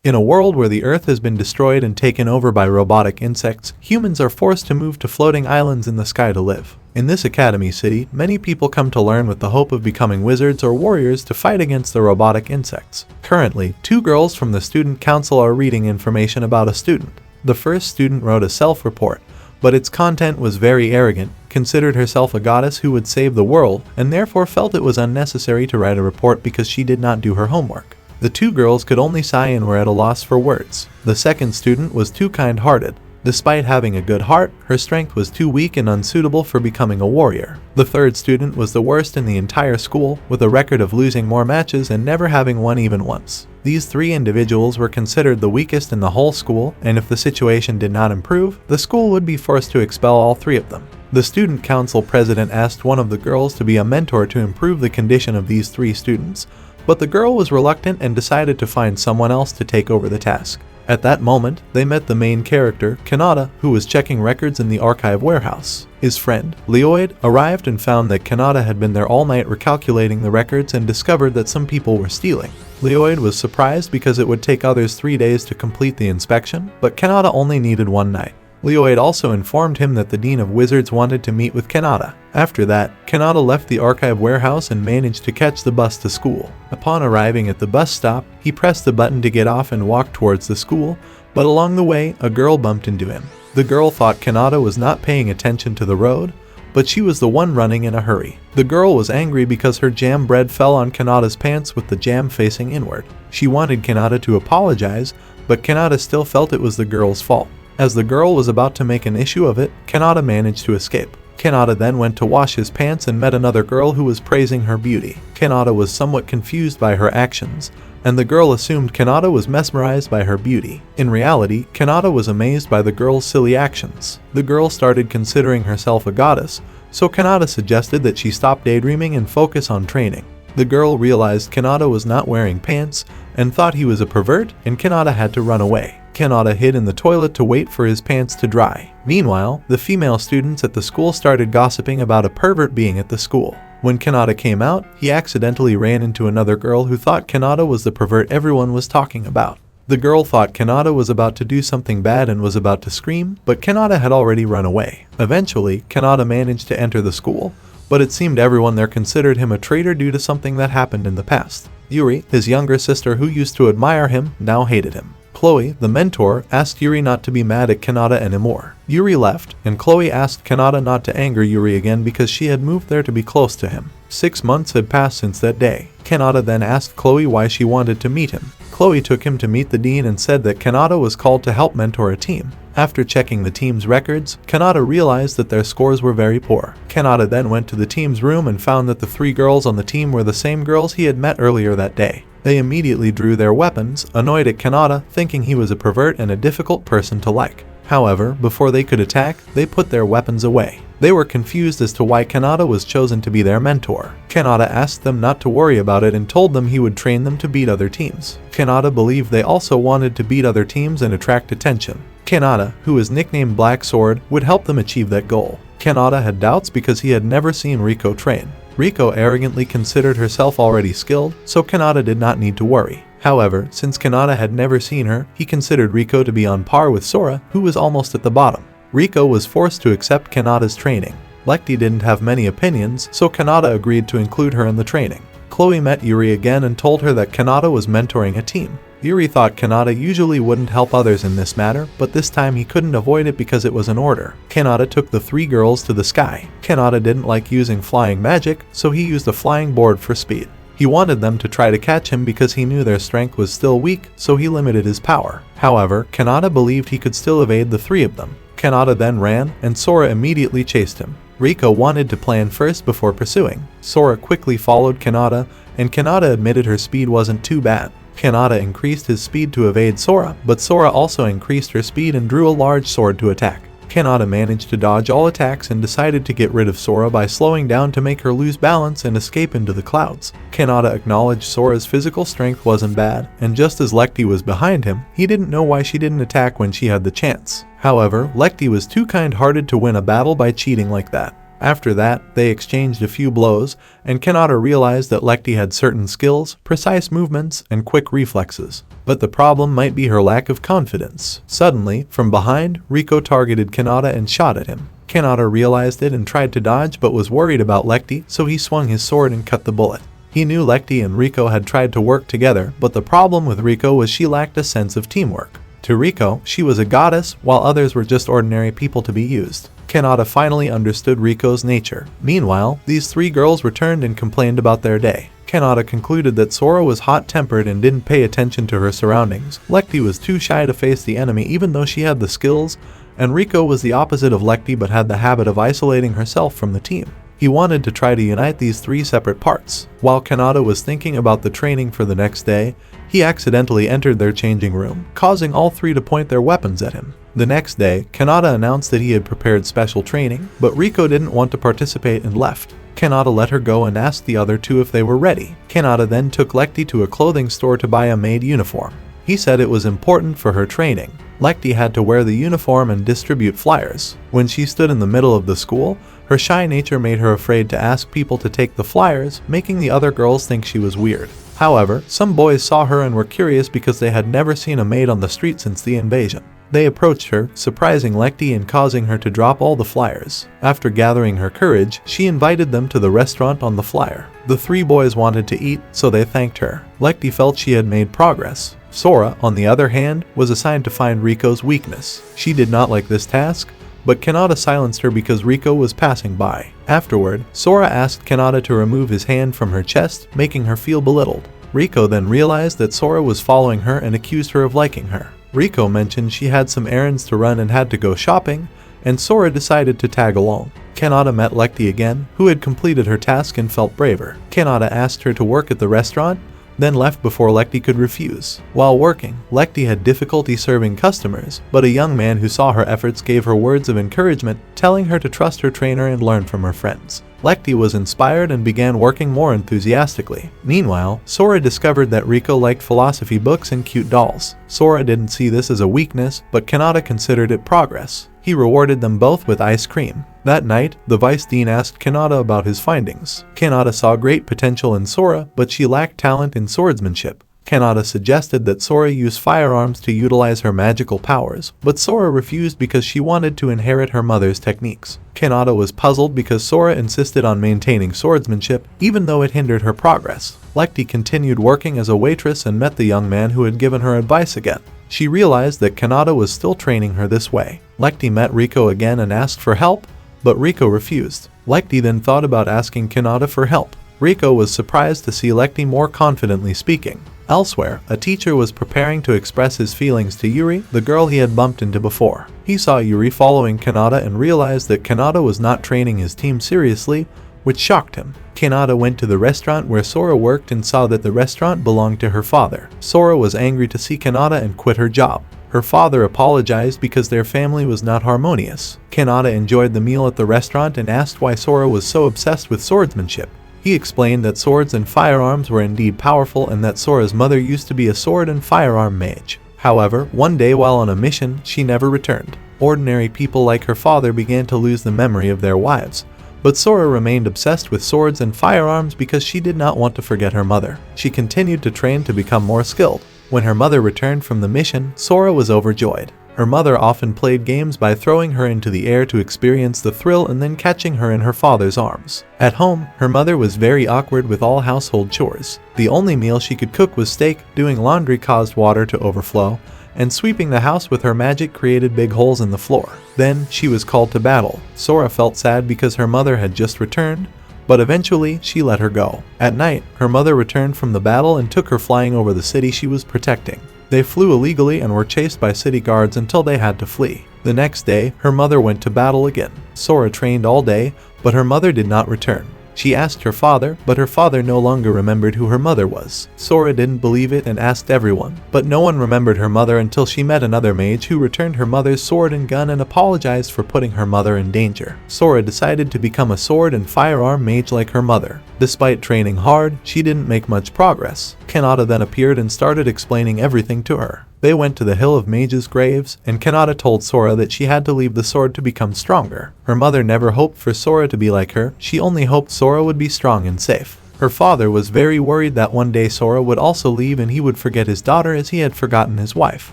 In a world where the Earth has been destroyed and taken over by robotic insects, humans are forced to move to floating islands in the sky to live. In this academy city, many people come to learn with the hope of becoming wizards or warriors to fight against the robotic insects. Currently, 2 girls from the student council are reading information about a student. The first student wrote a self-report, but its content was very arrogant, considered herself a goddess who would save the world, and therefore felt it was unnecessary to write a report because she did not do her homework. The 2 girls could only sigh and were at a loss for words. The second student was too kind-hearted. Despite having a good heart, her strength was too weak and unsuitable for becoming a warrior. The third student was the worst in the entire school, with a record of losing more matches and never having won even once. These 3 individuals were considered the weakest in the whole school, and if the situation did not improve, the school would be forced to expel all 3 of them. The student council president asked one of the girls to be a mentor to improve the condition of these 3 students, but the girl was reluctant and decided to find someone else to take over the task. At that moment, they met the main character, Kanata, who was checking records in the archive warehouse. His friend, Leoid, arrived and found that Kanata had been there all night recalculating the records and discovered that some people were stealing. Leoid was surprised because it would take others 3 days to complete the inspection, but Kanata only needed 1 night. Leoid also informed him that the Dean of Wizards wanted to meet with Kanata. After that, Kanata left the archive warehouse and managed to catch the bus to school. Upon arriving at the bus stop, he pressed the button to get off and walk towards the school, but along the way, a girl bumped into him. The girl thought Kanata was not paying attention to the road, but she was the one running in a hurry. The girl was angry because her jam bread fell on Kanata's pants with the jam facing inward. She wanted Kanata to apologize, but Kanata still felt it was the girl's fault. As the girl was about to make an issue of it, Kanata managed to escape. Kanata then went to wash his pants and met another girl who was praising her beauty. Kanata was somewhat confused by her actions, and the girl assumed Kanata was mesmerized by her beauty. In reality, Kanata was amazed by the girl's silly actions. The girl started considering herself a goddess, so Kanata suggested that she stop daydreaming and focus on training. The girl realized Kanata was not wearing pants and thought he was a pervert, and Kanata had to run away. Kanata hid in the toilet to wait for his pants to dry. Meanwhile, the female students at the school started gossiping about a pervert being at the school. When Kanata came out, he accidentally ran into another girl who thought Kanata was the pervert everyone was talking about. The girl thought Kanata was about to do something bad and was about to scream, but Kanata had already run away. Eventually, Kanata managed to enter the school, but it seemed everyone there considered him a traitor due to something that happened in the past. Yuri, his younger sister who used to admire him, now hated him. Chloe, the mentor, asked Yuri not to be mad at Kanata anymore. Yuri left, and Chloe asked Kanata not to anger Yuri again because she had moved there to be close to him. 6 months had passed since that day. Kanata then asked Chloe why she wanted to meet him. Chloe took him to meet the dean and said that Kanata was called to help mentor a team. After checking the team's records, Kanata realized that their scores were very poor. Kanata then went to the team's room and found that the 3 girls on the team were the same girls he had met earlier that day. They immediately drew their weapons, annoyed at Kanata, thinking he was a pervert and a difficult person to like. However, before they could attack, they put their weapons away. They were confused as to why Kanata was chosen to be their mentor. Kanata asked them not to worry about it and told them he would train them to beat other teams. Kanata believed they also wanted to beat other teams and attract attention. Kanata, who was nicknamed Black Sword, would help them achieve that goal. Kanata had doubts because he had never seen Riko train. Riko arrogantly considered herself already skilled, so Kanata did not need to worry. However, since Kanata had never seen her, he considered Riko to be on par with Sora, who was almost at the bottom. Riko was forced to accept Kanata's training. Lekti didn't have many opinions, so Kanata agreed to include her in the training. Chloe met Yuri again and told her that Kanata was mentoring a team. Yuri thought Kanata usually wouldn't help others in this matter, but this time he couldn't avoid it because it was an order. Kanata took the 3 girls to the sky. Kanata didn't like using flying magic, so he used a flying board for speed. He wanted them to try to catch him because he knew their strength was still weak, so he limited his power. However, Kanata believed he could still evade the 3 of them. Kanata then ran, and Sora immediately chased him. Riko wanted to plan first before pursuing. Sora quickly followed Kanata, and Kanata admitted her speed wasn't too bad. Kanata increased his speed to evade Sora, but Sora also increased her speed and drew a large sword to attack. Kanata managed to dodge all attacks and decided to get rid of Sora by slowing down to make her lose balance and escape into the clouds. Kanata acknowledged Sora's physical strength wasn't bad, and just as Lekti was behind him, he didn't know why she didn't attack when she had the chance. However, Lekti was too kind-hearted to win a battle by cheating like that. After that, they exchanged a few blows, and Kanata realized that Lecty had certain skills, precise movements, and quick reflexes. But the problem might be her lack of confidence. Suddenly, from behind, Riko targeted Kanata and shot at him. Kanata realized it and tried to dodge but was worried about Lecty, so he swung his sword and cut the bullet. He knew Lecty and Riko had tried to work together, but the problem with Riko was she lacked a sense of teamwork. To Riko, she was a goddess, while others were just ordinary people to be used. Kanata finally understood Riko's nature. Meanwhile, these three girls returned and complained about their day. Kanata concluded that Sora was hot-tempered and didn't pay attention to her surroundings. Lecty was too shy to face the enemy even though she had the skills, and Riko was the opposite of Lecty but had the habit of isolating herself from the team. He wanted to try to unite these three separate parts. While Kanata was thinking about the training for the next day, he accidentally entered their changing room, causing all three to point their weapons at him. The next day, Kanata announced that he had prepared special training, but Riko didn't want to participate and left. Kanata let her go and asked the other two if they were ready. Kanata then took Lecty to a clothing store to buy a maid uniform. He said it was important for her training. Lecty had to wear the uniform and distribute flyers. When she stood in the middle of the school, her shy nature made her afraid to ask people to take the flyers, making the other girls think she was weird. However, some boys saw her and were curious because they had never seen a maid on the street since the invasion. They approached her, surprising Lecty and causing her to drop all the flyers. After gathering her courage, she invited them to the restaurant on the flyer. The three boys wanted to eat, so they thanked her. Lecty felt she had made progress. Sora, on the other hand, was assigned to find Riko's weakness. She did not like this task, but Kanata silenced her because Riko was passing by. Afterward, Sora asked Kanata to remove his hand from her chest, making her feel belittled. Riko then realized that Sora was following her and accused her of liking her. Riko mentioned she had some errands to run and had to go shopping, and Sora decided to tag along. Kanata met Lecty again, who had completed her task and felt braver. Kanata asked her to work at the restaurant, then left before Lecty could refuse. While working, Lecty had difficulty serving customers, but a young man who saw her efforts gave her words of encouragement, telling her to trust her trainer and learn from her friends. Lecty was inspired and began working more enthusiastically. Meanwhile, Sora discovered that Riko liked philosophy books and cute dolls. Sora didn't see this as a weakness, but Kanata considered it progress. He rewarded them both with ice cream. That night, the Vice Dean asked Kanata about his findings. Kanata saw great potential in Sora, but she lacked talent in swordsmanship. Kanata suggested that Sora use firearms to utilize her magical powers, but Sora refused because she wanted to inherit her mother's techniques. Kanata was puzzled because Sora insisted on maintaining swordsmanship, even though it hindered her progress. Lecty continued working as a waitress and met the young man who had given her advice again. She realized that Kanata was still training her this way. Lecty met Riko again and asked for help, but Riko refused. Lecty then thought about asking Kanata for help. Riko was surprised to see Lecty more confidently speaking. Elsewhere, a teacher was preparing to express his feelings to Yuri, the girl he had bumped into before. He saw Yuri following Kanata and realized that Kanata was not training his team seriously, which shocked him. Kanata went to the restaurant where Sora worked and saw that the restaurant belonged to her father. Sora was angry to see Kanata and quit her job. Her father apologized because their family was not harmonious. Kanata enjoyed the meal at the restaurant and asked why Sora was so obsessed with swordsmanship. He explained that swords and firearms were indeed powerful and that Sora's mother used to be a sword and firearm mage. However, one day while on a mission, she never returned. Ordinary people like her father began to lose the memory of their wives, but Sora remained obsessed with swords and firearms because she did not want to forget her mother. She continued to train to become more skilled. When her mother returned from the mission, Sora was overjoyed. Her mother often played games by throwing her into the air to experience the thrill and then catching her in her father's arms. At home, her mother was very awkward with all household chores. The only meal she could cook was steak, doing laundry caused water to overflow, and sweeping the house with her magic created big holes in the floor. Then, she was called to battle. Sora felt sad because her mother had just returned, but eventually, she let her go. At night, her mother returned from the battle and took her flying over the city she was protecting. They flew illegally and were chased by city guards until they had to flee. The next day, her mother went to battle again. Sora trained all day, but her mother did not return. She asked her father, but her father no longer remembered who her mother was. Sora didn't believe it and asked everyone, but no one remembered her mother until she met another mage who returned her mother's sword and gun and apologized for putting her mother in danger. Sora decided to become a sword and firearm mage like her mother. Despite training hard, she didn't make much progress. Kanata then appeared and started explaining everything to her. They went to the Hill of Mages' Graves, and Kanata told Sora that she had to leave the sword to become stronger. Her mother never hoped for Sora to be like her, she only hoped Sora would be strong and safe. Her father was very worried that one day Sora would also leave and he would forget his daughter as he had forgotten his wife.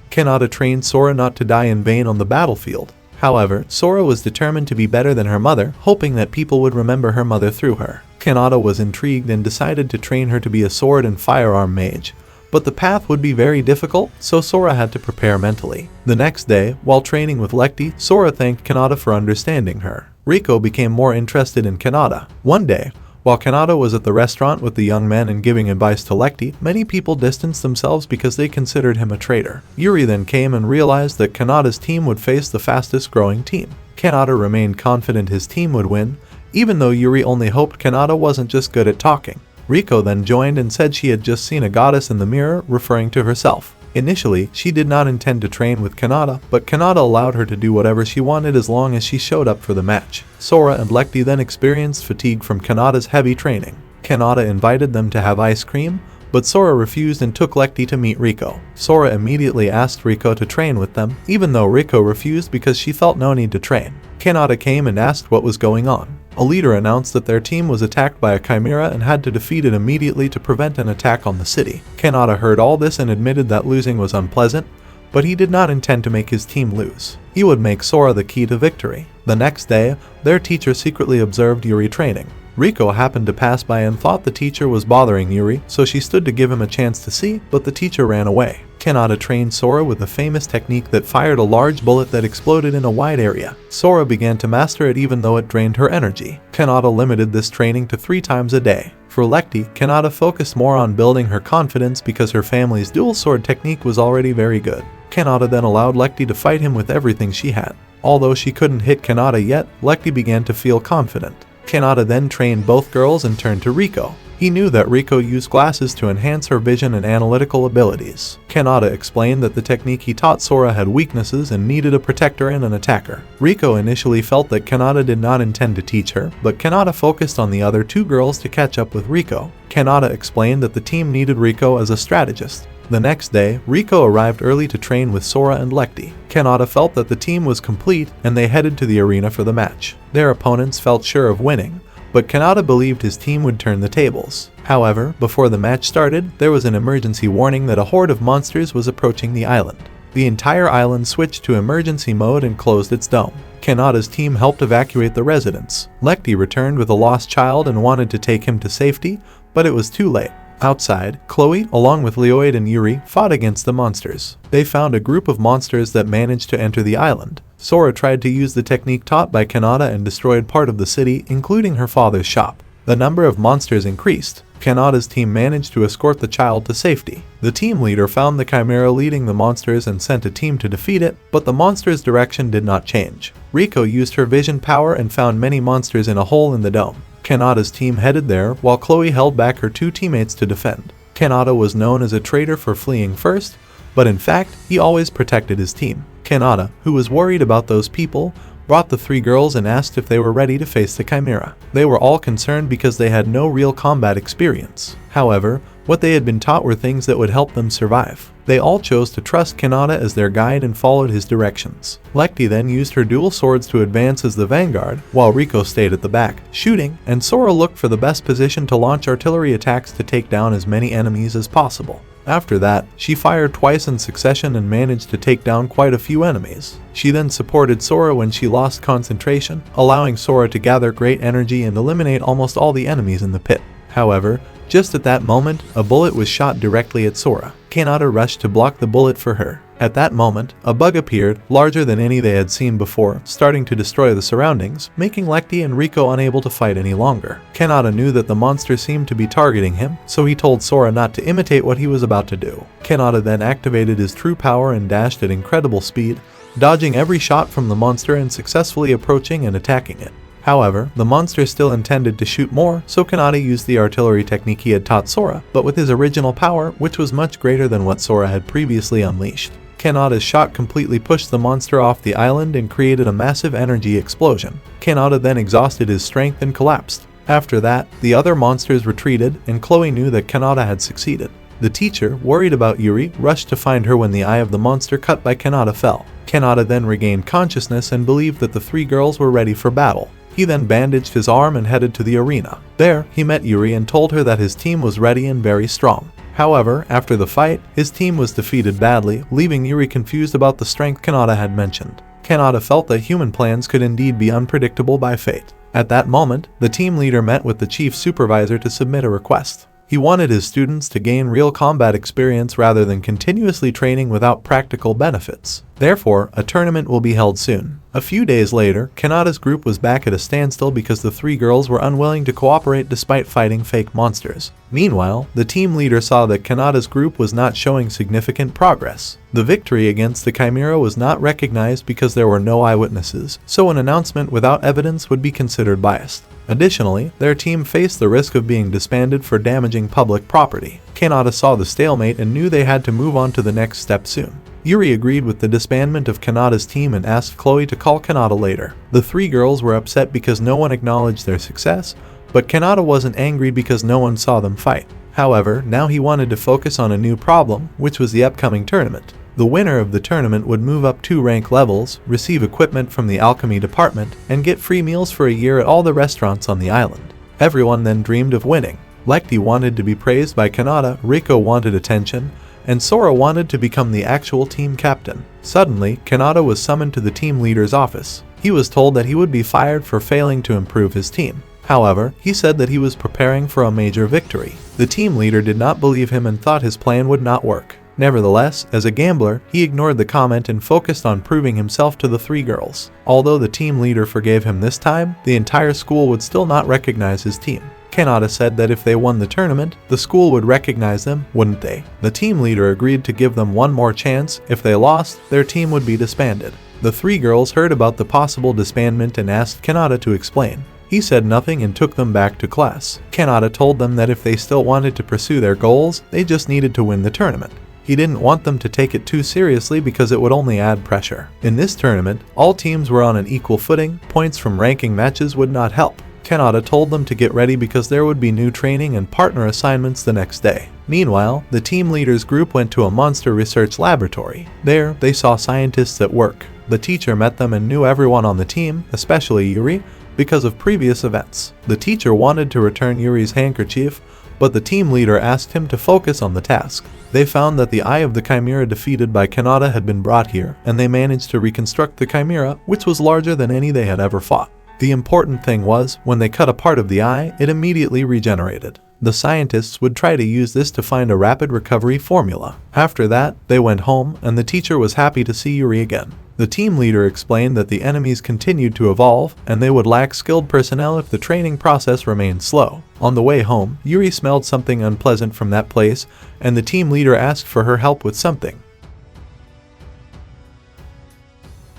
Kanata trained Sora not to die in vain on the battlefield. However, Sora was determined to be better than her mother, hoping that people would remember her mother through her. Kanata was intrigued and decided to train her to be a sword and firearm mage. But the path would be very difficult, so Sora had to prepare mentally. The next day, while training with Lecty, Sora thanked Kanata for understanding her. Rico became more interested in Kanata. One day, while Kanata was at the restaurant with the young men and giving advice to Lecty, many people distanced themselves because they considered him a traitor. Yuri then came and realized that Kanata's team would face the fastest growing team. Kanata remained confident his team would win, even though Yuri only hoped Kanata wasn't just good at talking. Rico then joined and said she had just seen a goddess in the mirror, referring to herself. Initially, she did not intend to train with Kanata, but Kanata allowed her to do whatever she wanted as long as she showed up for the match. Sora and Lecty then experienced fatigue from Kanata's heavy training. Kanata invited them to have ice cream, but Sora refused and took Lecty to meet Rico. Sora immediately asked Rico to train with them, even though Rico refused because she felt no need to train. Kanata came and asked what was going on. A leader announced that their team was attacked by a Chimera and had to defeat it immediately to prevent an attack on the city. Kanata heard all this and admitted that losing was unpleasant, but he did not intend to make his team lose. He would make Sora the key to victory. The next day, their teacher secretly observed Yuri training. Rico happened to pass by and thought the teacher was bothering Yuri, so she stood to give him a chance to see, but the teacher ran away. Kanata trained Sora with a famous technique that fired a large bullet that exploded in a wide area. Sora began to master it even though it drained her energy. Kanata limited this training to 3 times a day. For Lecty, Kanata focused more on building her confidence because her family's dual sword technique was already very good. Kanata then allowed Lecty to fight him with everything she had. Although she couldn't hit Kanata yet, Lecty began to feel confident. Kanata then trained both girls and turned to Rico. He knew that Rico used glasses to enhance her vision and analytical abilities. Kanata explained that the technique he taught Sora had weaknesses and needed a protector and an attacker. Rico initially felt that Kanata did not intend to teach her, but Kanata focused on the other 2 girls to catch up with Rico. Kanata explained that the team needed Rico as a strategist. The next day, Rico arrived early to train with Sora and Lecty. Kanata felt that the team was complete and they headed to the arena for the match. Their opponents felt sure of winning, but Kanata believed his team would turn the tables. However, before the match started, there was an emergency warning that a horde of monsters was approaching the island. The entire island switched to emergency mode and closed its dome. Kanata's team helped evacuate the residents. Lecty returned with a lost child and wanted to take him to safety, but it was too late. Outside, Chloe, along with Leoid and Yuri, fought against the monsters. They found a group of monsters that managed to enter the island. Sora tried to use the technique taught by Kanata and destroyed part of the city, including her father's shop. The number of monsters increased. Kanata's team managed to escort the child to safety. The team leader found the Chimera leading the monsters and sent a team to defeat it, but the monster's direction did not change. Rico used her vision power and found many monsters in a hole in the dome. Kanata's team headed there, while Chloe held back her 2 teammates to defend. Kanata was known as a traitor for fleeing first, but in fact, he always protected his team. Kanata, who was worried about those people, brought the 3 girls and asked if they were ready to face the Chimera. They were all concerned because they had no real combat experience. However, what they had been taught were things that would help them survive. They all chose to trust Kanata as their guide and followed his directions. Lecty then used her dual swords to advance as the vanguard, while Rico stayed at the back, shooting, and Sora looked for the best position to launch artillery attacks to take down as many enemies as possible. After that, she fired twice in succession and managed to take down quite a few enemies. She then supported Sora when she lost concentration, allowing Sora to gather great energy and eliminate almost all the enemies in the pit. However, just at that moment, a bullet was shot directly at Sora. Kanata rushed to block the bullet for her. At that moment, a bug appeared, larger than any they had seen before, starting to destroy the surroundings, making Lecty and Rico unable to fight any longer. Kanata knew that the monster seemed to be targeting him, so he told Sora not to imitate what he was about to do. Kanata then activated his true power and dashed at incredible speed, dodging every shot from the monster and successfully approaching and attacking it. However, the monster still intended to shoot more, so Kanata used the artillery technique he had taught Sora, but with his original power, which was much greater than what Sora had previously unleashed. Kanata's shot completely pushed the monster off the island and created a massive energy explosion. Kanata then exhausted his strength and collapsed. After that, the other monsters retreated, and Chloe knew that Kanata had succeeded. The teacher, worried about Yuri, rushed to find her when the eye of the monster cut by Kanata fell. Kanata then regained consciousness and believed that the three girls were ready for battle. He then bandaged his arm and headed to the arena. There, he met Yuri and told her that his team was ready and very strong. However, after the fight, his team was defeated badly, leaving Yuri confused about the strength Kanata had mentioned. Kanata felt that human plans could indeed be unpredictable by fate. At that moment, the team leader met with the chief supervisor to submit a request. He wanted his students to gain real combat experience rather than continuously training without practical benefits. Therefore, a tournament will be held soon. A few days later, Kanata's group was back at a standstill because the three girls were unwilling to cooperate despite fighting fake monsters. Meanwhile, the team leader saw that Kanata's group was not showing significant progress. The victory against the Chimera was not recognized because there were no eyewitnesses, so an announcement without evidence would be considered biased. Additionally, their team faced the risk of being disbanded for damaging public property. Kanata saw the stalemate and knew they had to move on to the next step soon. Yuri agreed with the disbandment of Kanata's team and asked Chloe to call Kanata later. The three girls were upset because no one acknowledged their success, but Kanata wasn't angry because no one saw them fight. However, now he wanted to focus on a new problem, which was the upcoming tournament. The winner of the tournament would move up 2 rank levels, receive equipment from the alchemy department, and get free meals for a year at all the restaurants on the island. Everyone then dreamed of winning. Lekti wanted to be praised by Kanata, Riko wanted attention, and Sora wanted to become the actual team captain. Suddenly, Kanata was summoned to the team leader's office. He was told that he would be fired for failing to improve his team. However, he said that he was preparing for a major victory. The team leader did not believe him and thought his plan would not work. Nevertheless, as a gambler, he ignored the comment and focused on proving himself to the three girls. Although the team leader forgave him this time, the entire school would still not recognize his team. Kanata said that if they won the tournament, the school would recognize them, wouldn't they? The team leader agreed to give them one more chance. If they lost, their team would be disbanded. The three girls heard about the possible disbandment and asked Kanata to explain. He said nothing and took them back to class. Kanata told them that if they still wanted to pursue their goals, they just needed to win the tournament. He didn't want them to take it too seriously because it would only add pressure. In this tournament, all teams were on an equal footing. Points from ranking matches would not help. Kanata told them to get ready because there would be new training and partner assignments the next day. Meanwhile, the team leader's group went to a monster research laboratory. There, they saw scientists at work. The teacher met them and knew everyone on the team, especially Yuri, because of previous events. The teacher wanted to return Yuri's handkerchief, but the team leader asked him to focus on the task. They found that the eye of the Chimera defeated by Kanata had been brought here, and they managed to reconstruct the Chimera, which was larger than any they had ever fought. The important thing was, when they cut a part of the eye, it immediately regenerated. The scientists would try to use this to find a rapid recovery formula. After that, they went home, and the teacher was happy to see Yuri again. The team leader explained that the enemies continued to evolve, and they would lack skilled personnel if the training process remained slow. On the way home, Yuri smelled something unpleasant from that place, and the team leader asked for her help with something.